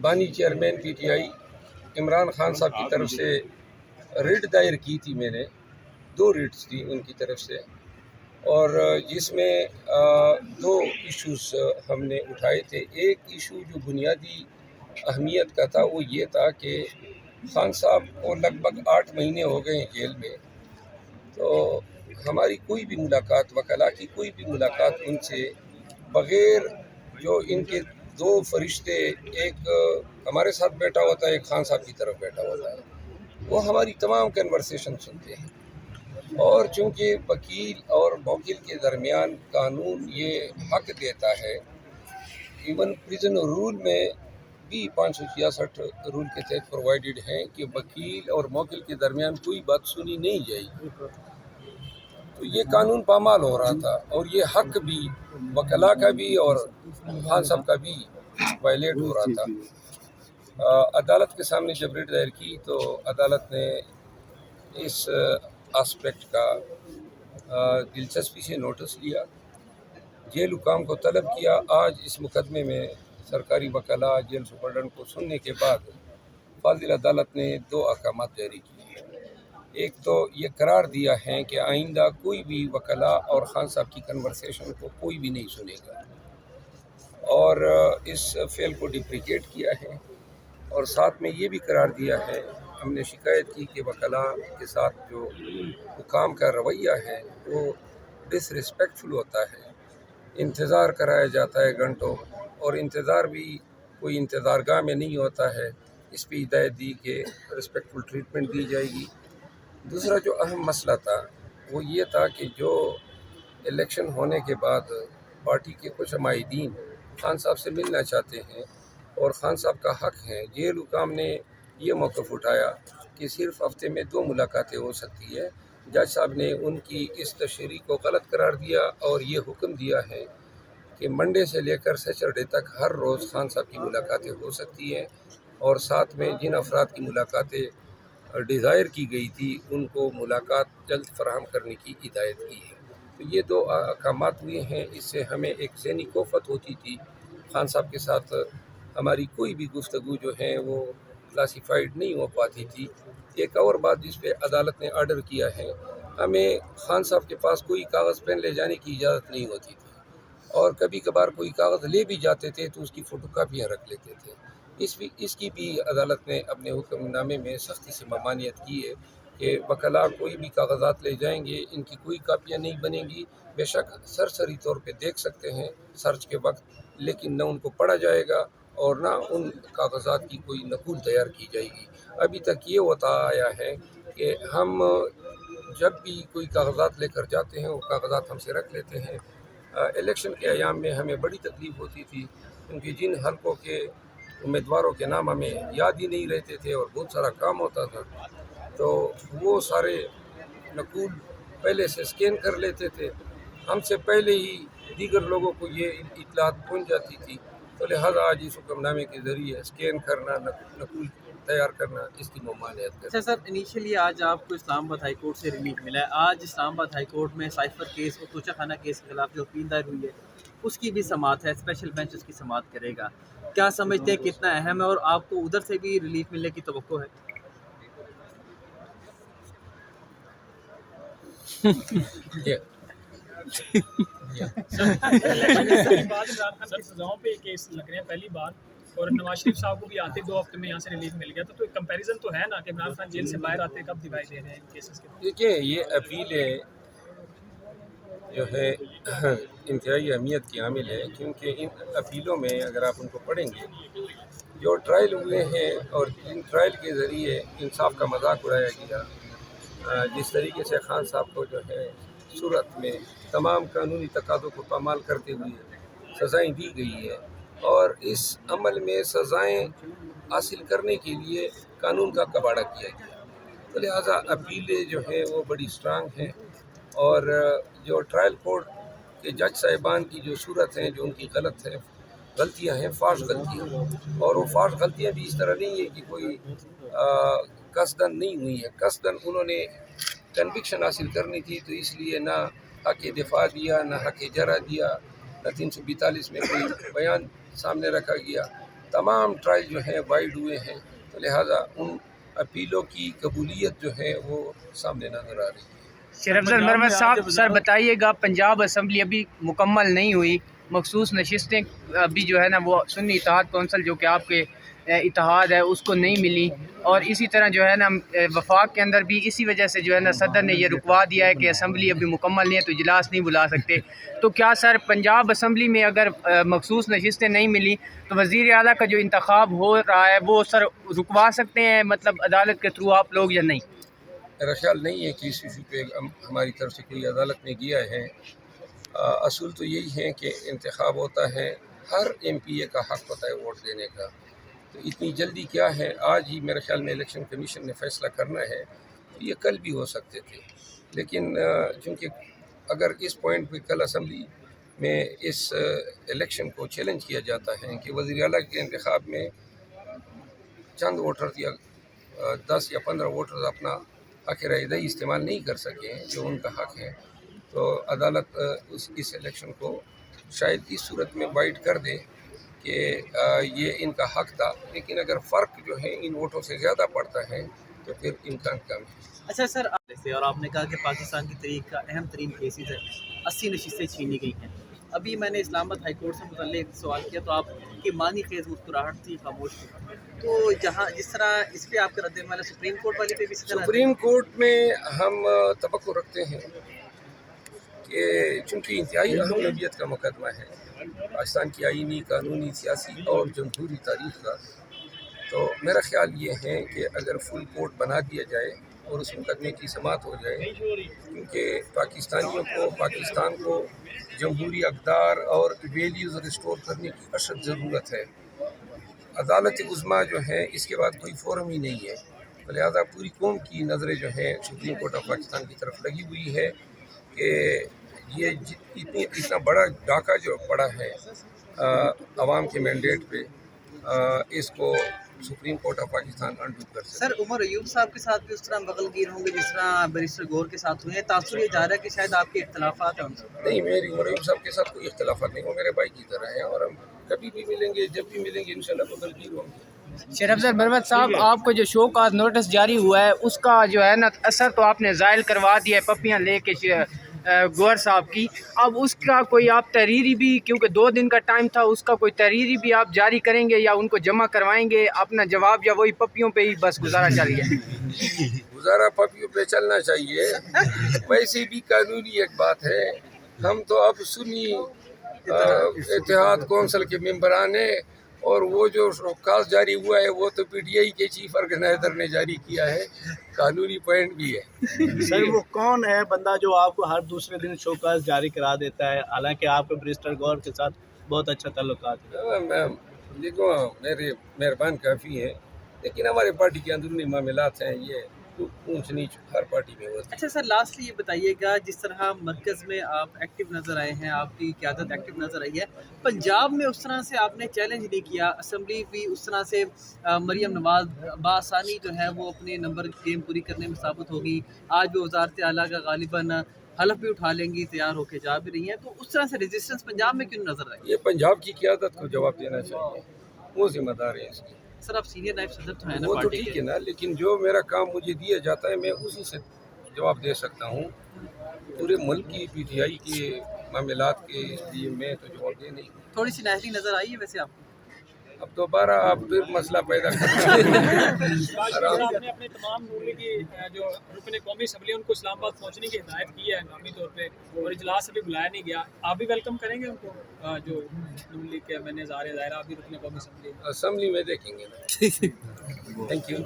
بانی chairman P T I Imran Khan صاحب کی طرف سے ریٹ دائر کی تھی، میں نے 2 ریٹس تھی ان کی طرف سے، اور جس میں 2 ایشوز ہم نے اٹھائے تھے۔ ایک ایشو جو بنیادی اہمیت کا تھا وہ یہ تھا کہ خان صاحب کو لگ بھگ 8 مہینے ہو گئے ہیں جیل میں، تو ہماری کوئی بھی ملاقات، وکلاء کی کوئی بھی ملاقات ان سے بغیر جو ان کے 2 فرشتے، ایک ہمارے ساتھ بیٹھا ہوتا ہے، ایک خان صاحب کی طرف بیٹھا ہوتا ہے، وہ ہماری تمام کنورسیشن سنتے ہیں۔ اور چونکہ وکیل اور موکل کے درمیان قانون یہ حق دیتا ہے، ایون پریزن رول میں بھی 566 رول کے تحت پرووائڈڈ ہیں کہ وکیل اور موکل کے درمیان کوئی بات سنی نہیں جائے گی، تو یہ قانون پامال ہو رہا تھا، اور یہ حق بھی وکلاء کا بھی اور خان صاحب کا بھی وائلیٹ ہو رہا تھا۔ عدالت کے سامنے جب ریٹ دائر کی تو عدالت نے اس آسپیکٹ کا دلچسپی سے نوٹس لیا، جیل حکام کو طلب کیا۔ آج اس مقدمے میں سرکاری وکلاء جیل سپرڈنٹ کو سننے کے بعد فاضل عدالت نے 2 احکامات جاری کیے ہیں۔ ایک تو یہ قرار دیا ہے کہ آئندہ کوئی بھی وکلاء اور خان صاحب کی کنورسیشن کو کوئی بھی نہیں سنے گا، اور اس فعل کو ڈپریکیٹ کیا ہے، اور ساتھ میں یہ بھی قرار دیا ہے، ہم نے شکایت کی کہ وکلاء کے ساتھ جو حکام کا رویہ ہے وہ ڈس ریسپیکٹفل ہوتا ہے، انتظار کرایا جاتا ہے گھنٹوں، اور انتظار بھی کوئی انتظار گاہ میں نہیں ہوتا ہے۔ اس پہ ہدایت دی کہ رسپیکٹفل ٹریٹمنٹ دی جائے گی۔ دوسرا جو اہم مسئلہ تھا وہ یہ تھا کہ جو الیکشن ہونے کے بعد پارٹی کے کچھ عمائدین خان صاحب سے ملنا چاہتے ہیں اور خان صاحب کا حق ہے، جیل حکام نے یہ موقف اٹھایا کہ صرف ہفتے میں 2 ملاقاتیں ہو سکتی ہے۔ جج صاحب نے ان کی اس تشریح کو غلط قرار دیا اور یہ حکم دیا ہے کہ منڈے سے لے کر سیچرڈے تک ہر روز خان صاحب کی ملاقاتیں ہو سکتی ہیں، اور ساتھ میں جن افراد کی ملاقاتیں ڈیزائر کی گئی تھی ان کو ملاقات جلد فراہم کرنے کی ہدایت کی ہے۔ تو یہ 2 احکامات ہوئے ہیں، اس سے ہمیں ایک ذہنی کوفت ہوتی تھی، خان صاحب کے ساتھ ہماری کوئی بھی گفتگو جو ہے وہ کلاسیفائڈ نہیں ہو پاتی تھی۔ ایک اور بات جس پہ عدالت نے آرڈر کیا ہے، ہمیں خان صاحب کے پاس کوئی کاغذ پین لے جانے کی اجازت نہیں ہوتی تھی، اور کبھی کبھار کوئی کاغذ لے بھی جاتے تھے تو اس کی فوٹو کاپیاں رکھ لیتے تھے۔ اس کی بھی عدالت نے اپنے حکم نامے میں سختی سے ممانعت کی ہے کہ وکلاء کوئی بھی کاغذات لے جائیں گے، ان کی کوئی کاپیاں نہیں بنیں گی، بے شک سرسری طور پہ دیکھ سکتے ہیں سرچ کے وقت، لیکن نہ ان کو پڑھا جائے گا اور نہ ان کاغذات کی کوئی نقول تیار کی جائے گی۔ ابھی تک یہ ہوتا آیا ہے کہ ہم جب بھی کوئی کاغذات لے کر جاتے ہیں وہ کاغذات ہم سے رکھ لیتے ہیں۔ الیکشن کے ایام میں ہمیں بڑی تکلیف ہوتی تھی، کیونکہ جن حلقوں کے امیدواروں کے نام ہمیں یاد ہی نہیں رہتے تھے اور بہت سارا کام ہوتا تھا، تو وہ سارے نقول پہلے سے اسکین کر لیتے تھے، ہم سے پہلے ہی دیگر لوگوں کو یہ اطلاعات پہنچ جاتی تھی، تو لہٰذا آج اس حکم نامے کے ذریعے اسکین کرنا، نقول تیار کرنا، اس کی ممانعت کرنا۔ اچھا سر، انیشلی آج آپ کو اسلام آباد ہائی کورٹ سے ریلیف ملا ہے، آج اسلام آباد ہائی کورٹ میں سائفر کیس اور توشہ خانہ کیس کے خلاف جو اپیل دائر ہوئی ہے اس کی بھی سماعت ہے، اسپیشل بینچ اس کی سماعت کرے گا، کیا سمجھتے ہیں کتنا اہم ہے، اور آپ کو ادھر سے بھی ریلیف ملنے کی توقع ہے؟ سزاؤں پہ کیس لگ رہے ہیں پہلی بار، اور نواز شریف صاحب کو بھی آتے 2 ہفتے میں یہاں سے ریلیف مل گیا، تو ایک کمپیریزن تو ہے نا کہ عمران خان جیل سے باہر آتے کب دکھائی دے رہے ہیں کیسز کے؟ دیکھیے، یہ اپیلیں جو ہے انتہائی اہمیت کی حامل ہے، کیونکہ ان اپیلوں میں اگر آپ ان کو پڑھیں گے، جو ٹرائل ہوئے ہیں اور جن ٹرائل کے ذریعے انصاف کا مذاق اڑایا گیا، جس طریقے سے خان صاحب کو جو ہے صورت میں تمام قانونی تقاضوں کو پامال کرتے ہوئے سزائیں دی گئی ہے، اور اس عمل میں سزائیں حاصل کرنے کے لیے قانون کا کباڑہ کیا گیا، تو لہٰذا اپیلیں جو ہیں وہ بڑی اسٹرانگ ہیں، اور جو ٹرائل کورٹ کے جج صاحبان کی جو صورت ہیں، جو ان کی غلطیاں ہیں، فاش غلطیاں، اور وہ فاش غلطیاں بھی اس طرح نہیں ہے کہ کوئی قصدن نہیں ہوئی ہے، قصدن انہوں نے کنوکشن حاصل کرنی تھی، تو اس لیے نہ حق دفاع دیا، نہ حق جرح دیا، نہ 342 میں کوئی بیان سامنے رکھا گیا، तमाम ट्रायल जो हैं वाइड हुए हैं, तो लिहाजा उन अपीलों की कबूलियत जो है वो सामने नज़र आ रही है। शेर अफजल मरवत साहब, सर बताइएगा, पंजाब असम्बली अभी मुकम्मल नहीं हुई, मखसूस नशिस्तें अभी जो है ना वो सुन्नी इत्तेहाद कौंसिल जो कि आपके इत्तेहाद है उसको नहीं मिली, और इसी तरह जो है ना वफाक के अंदर भी इसी वजह से जो है ना सदर ने ये रुकवा दिया है कि असम्बली अभी मुकम्मल नहीं है तो इजलास नहीं बुला सकते। तो क्या सर पंजाब असम्बली में अगर मखसूस नशिस्तें नहीं मिली तो वज़ीर आला का जो इंतखाब हो रहा है वो सर रुकवा सकते हैं, मतलब अदालत के थ्रू आप लोग, या नहीं? मेरा ख्याल नहीं है कि इस इशू पे हमारी तरफ से कोई अदालत में गया है। असूल तो यही है कि इंतखाब होता है, हर MPA का हक़ होता है वोट देने का, तो इतनी जल्दी क्या है, आज ही मेरे ख्याल में इलेक्शन कमीशन ने फैसला करना है, तो ये कल भी हो सकते थे। लेकिन चूँकि अगर इस पॉइंट पे कल असम्बली में इस इलेक्शन को चैलेंज किया जाता है कि वज़ीर आला के इंतखाब में चंद वोटर या 10 या 15 वोटर अपना हक़ रायदही इस्तेमाल नहीं कर सके जो उनका हक़ है, तो अदालत इस इलेक्शन को शायद इस सूरत में वाइड कर दे कि ये इनका हक़ था, लेकिन अगर फ़र्क जो है इन वोटों से ज़्यादा पड़ता है तो फिर इम्कान कम है। अच्छा सर, और आपने कहा कि पाकिस्तान की तरीक का अहम तरीन केसेस है, 80 नशिस्तें छीनी गई हैं। अभी मैंने इस्लामाबाद हाई कोर्ट से मुतल्लिक सवाल किया तो आपकी मानी खेज़ मुस्कुराहट थी, खामोश थी। तो जहाँ जिस तरह इस पर आपका रद्द-ए-अमल है, सुप्रीम कोर्ट वाली पे भी सुप्रीम कोर्ट में हम तवक्को रखते हैं कि चूँकि इंतहाई अहमियत का मुकदमा है पाकिस्तान की आईनी, कानूनी, सियासी और जमहूरी तारीख़ का, तो मेरा ख्याल ये है कि अगर फुल कोर्ट बना दिया जाए और उस मुकदमे की समाअत हो जाए, क्योंकि पाकिस्तानियों को, पाकिस्तान को जमहूरी अक़दार और वैल्यूज़ रिस्टोर करने की अशद ज़रूरत है। अदालत उज़्मा जो है इसके बाद कोई फोरम ही नहीं है, तो लिहाजा पूरी कौम की नज़रें जो हैं सुप्रीम कोर्ट ऑफ पाकिस्तान की तरफ लगी हुई है कि ये इतना बड़ा डाका जो पड़ा है अवाम के मैंडेट पे, इसको supreme court of Pakistan undo कर सकते। सर, उमर अयूब साहब के साथ भी उस तरह बगलगीर होंगे जिस तरह बैरिस्टर गौर के साथ हुए हैं? तासुर ये जा रहा है कि शायद आपके इख्तलाफात हैं उनसे। नहीं, मेरी उमर अयूब साहब के साथ कोई इख्तलाफात नहीं, वो मेरे भाई की तरह हैं और हम कभी भी मिलेंगे, जब भी मिलेंगे इंशाल्लाह बगलगीर होंगे। शेर अफजल मरवत साहब, आपको जो शो का नोटिस जारी हुआ है उसका जो है ना असर तो आपने ज़ायल करवा दिया है पप्पियाँ लेके गौर साहब की, अब उसका कोई आप तहरीरी भी, क्योंकि 2 दिन का टाइम था, उसका कोई तहरीरी भी आप जारी करेंगे या उनको जमा करवाएंगे अपना जवाब, या वही पप्पियों पे ही बस गुजारा चल गया? गुजारा पप्पियों पे चलना चाहिए। वैसे भी कानूनी एक बात है, हम तो अब सुन्नी इत्तेहाद कौंसिल के मेंबरान हैं और वो जो शोकास जारी हुआ है वो तो PTI के चीफ ऑर्गेनाइजर ने जारी किया है, कानूनी पॉइंट भी है। सर वो कौन है बंदा जो आपको हर दूसरे दिन शोकास जारी करा देता है, हालांकि आपके बैरिस्टर गौर के साथ बहुत अच्छा ताल्लुकात है? देखो, मेरे मेहरबान काफ़ी हैं, लेकिन हमारे पार्टी के अंदरूनी मामलात हैं, ये ऊंच नीच हर पार्टी में होती है। अच्छा सर, लास्टली ये बताइएगा, जिस तरह मरकज़ में आप एक्टिव नज़र आए हैं, आपकी क़यादत एक्टिव नज़र आई है, पंजाब में उस तरह से आपने चैलेंज नहीं किया, असम्बली भी उस तरह से मरियम नवाज़ बासानी जो है वो अपने नंबर गेम पूरी करने में साबित होगी, आज भी वज़ारत आला का गालिबन हलफ भी उठा लेंगी, तैयार होकर जा भी रही हैं, तो उस तरह से रेजिस्टेंस पंजाब में क्यों नज़र आई? ये पंजाब की क़यादत को जवाब देना चाहिए, वो जिम्मेदार है इसकी। सर, आप सीनियर नायब सदर तो हैं ना वो तो पार्टी ठीक के? है ना, लेकिन जो मेरा काम मुझे दिया जाता है मैं उसी से जवाब दे सकता हूँ। पूरे मुल्क की PTI के मामलात के लिए मैं तो जवाब दे नहीं। थोड़ी सी नाहरी नज़र आई है वैसे आपको? अब दोबारा आप फिर मसला पैदा कर आपने अपने तमाम नून की जो रुकन कौमी असम्बली उनको इस्लामाबाद पहुंचने की हिदायत की है नामी तौर पे, और इजलास अभी बुलाया नहीं गया, आप भी वेलकम करेंगे उनको? जो नून लीग के मैंने ज़ाहिर आप भी रुकन कौमी असम्बली असम्बली में देखेंगे। Thank you.